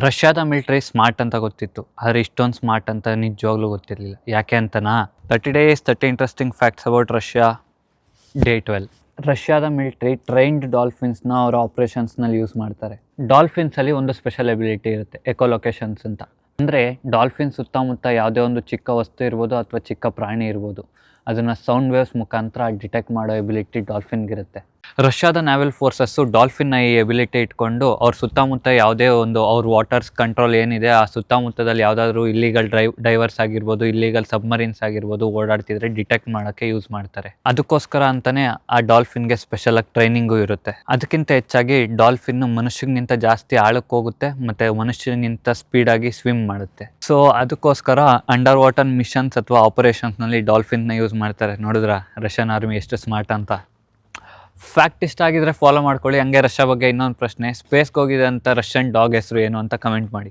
ರಷ್ಯಾದ military smart ಅಂತ ಗೊತ್ತಿತ್ತು, ಆದರೆ ಇಷ್ಟೊಂದು ಸ್ಮಾರ್ಟ್ ಅಂತ ನಿಜವಾಗ್ಲೂ ಗೊತ್ತಿರಲಿಲ್ಲ. ಯಾಕೆ ಅಂತನಾ? 30 days 30 interesting facts about Russia, day 12. ರಷ್ಯಾದ ಮಿಲಿಟರಿ ಟ್ರೈನ್ಡ್ ಡಾಲ್ಫಿನ್ಸ್ನ ಅವರ ಆಪ್ರೇಷನ್ಸ್ನಲ್ಲಿ ಯೂಸ್ ಮಾಡ್ತಾರೆ. ಡಾಲ್ಫಿನ್ಸಲ್ಲಿ ಒಂದು ಸ್ಪೆಷಲ್ ಎಬಿಲಿಟಿ ಇರುತ್ತೆ, ಎಕೋಲೊಕೇಶನ್ಸ್ ಅಂತ. ಅಂದರೆ ಡಾಲ್ಫಿನ್ ಸುತ್ತಮುತ್ತ ಯಾವುದೇ ಒಂದು ಚಿಕ್ಕ ವಸ್ತು ಇರ್ಬೋದು ಅಥವಾ ಚಿಕ್ಕ ಪ್ರಾಣಿ ಇರ್ಬೋದು, ಅದನ್ನು ಸೌಂಡ್ ವೇವ್ಸ್ ಮುಖಾಂತರ ಡಿಟೆಕ್ಟ್ ಮಾಡೋ ಎಬಿಲಿಟಿ ಡಾಲ್ಫಿನ್ಗಿರುತ್ತೆ. ರಷ್ಯಾದ ನ್ಯಾವಲ್ ಫೋರ್ಸಸ್ಸು ಡಾಲ್ಫಿನ್ನ ಈ ಎಬಿಲಿಟಿ ಇಟ್ಕೊಂಡು ಅವ್ರ ಸುತ್ತಮುತ್ತ ಯಾವುದೇ ಒಂದು ಅವ್ರ ವಾಟರ್ಸ್ ಕಂಟ್ರೋಲ್ ಏನಿದೆ ಆ ಸುತ್ತಮುತ್ತದಲ್ಲಿ ಯಾವುದಾದ್ರೂ ಇಲ್ಲಿಗಲ್ ಡೈವರ್ಸ್ ಆಗಿರ್ಬೋದು, ಇಲ್ಲಿಗಲ್ ಸಬ್ಮರೀನ್ಸ್ ಆಗಿರ್ಬೋದು ಓಡಾಡ್ತಿದ್ರೆ ಡಿಟೆಕ್ಟ್ ಮಾಡೋಕ್ಕೆ ಯೂಸ್ ಮಾಡ್ತಾರೆ. ಅದಕ್ಕೋಸ್ಕರ ಅಂತಲೇ ಆ ಡಾಲ್ಫಿನ್ಗೆ ಸ್ಪೆಷಲಾಗಿ ಟ್ರೈನಿಂಗು ಇರುತ್ತೆ. ಅದಕ್ಕಿಂತ ಹೆಚ್ಚಾಗಿ ಡಾಲ್ಫಿನ್ನು ಮನುಷ್ಯನಿಗಿಂತ ಜಾಸ್ತಿ ಆಳಕ್ಕೆ ಹೋಗುತ್ತೆ ಮತ್ತು ಮನುಷ್ಯನಿಗಿಂತ ಸ್ಪೀಡಾಗಿ ಸ್ವಿಮ್ ಮಾಡುತ್ತೆ. ಸೊ ಅದಕ್ಕೋಸ್ಕರ ಅಂಡರ್ ವಾಟರ್ ಮಿಷನ್ಸ್ ಅಥವಾ ಆಪರೇಷನ್ಸ್ನಲ್ಲಿ ಡಾಲ್ಫಿನ್ನ ಯೂಸ್ ಮಾಡ್ತಾರೆ. ನೋಡಿದ್ರ ರಷ್ಯನ್ ಆರ್ಮಿ ಎಷ್ಟು ಸ್ಮಾರ್ಟ್ ಅಂತ. ಫ್ಯಾಕ್ಟ್ ಇಷ್ಟ ಆಗಿದ್ರೆ ಫಾಲೋ ಮಾಡ್ಕೊಳ್ಳಿ. ಹಂಗೆ ರಷ್ಯಾ ಬಗ್ಗೆ ಇನ್ನೊಂದು ಪ್ರಶ್ನೆ, ಸ್ಪೇಸ್ಗೆ ಹೋಗಿದೆ ಅಂತ ರಷ್ಯನ್ ಡಾಗ್ ಹೆಸರು ಏನು ಅಂತ ಕಮೆಂಟ್ ಮಾಡಿ.